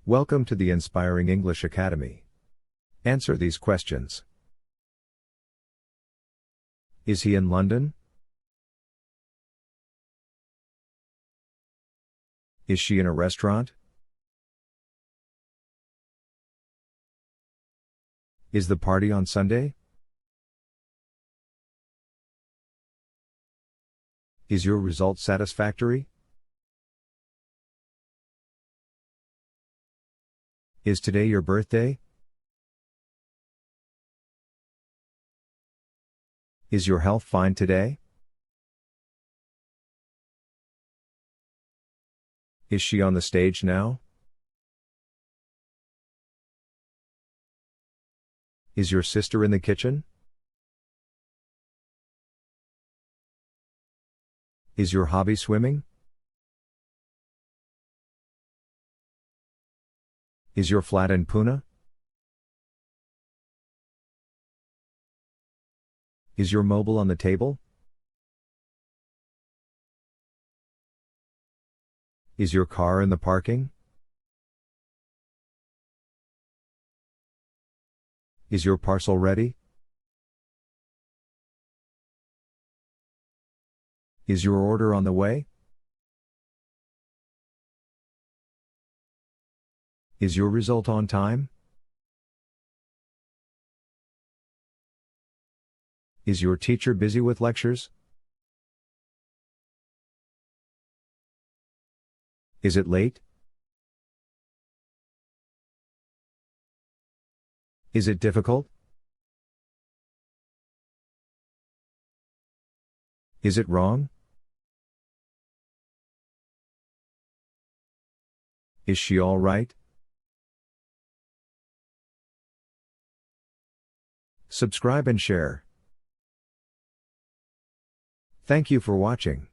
Welcome to the Inspiring English Academy. Answer these questions. Is he in London? Is she in a restaurant? Is the party on Sunday? Is your result satisfactory? Is today your birthday? Is your health fine today? Is she on the stage now? Is your sister in the kitchen? Is your hobby swimming? Is your flat in Pune? Is your mobile on the table? Is your car in the parking? Is your parcel ready? Is your order on the way? Is your result on time? Is your teacher busy with lectures? Is it late? Is it difficult? Is it wrong? Is she all right? Subscribe and share. Thank you for watching.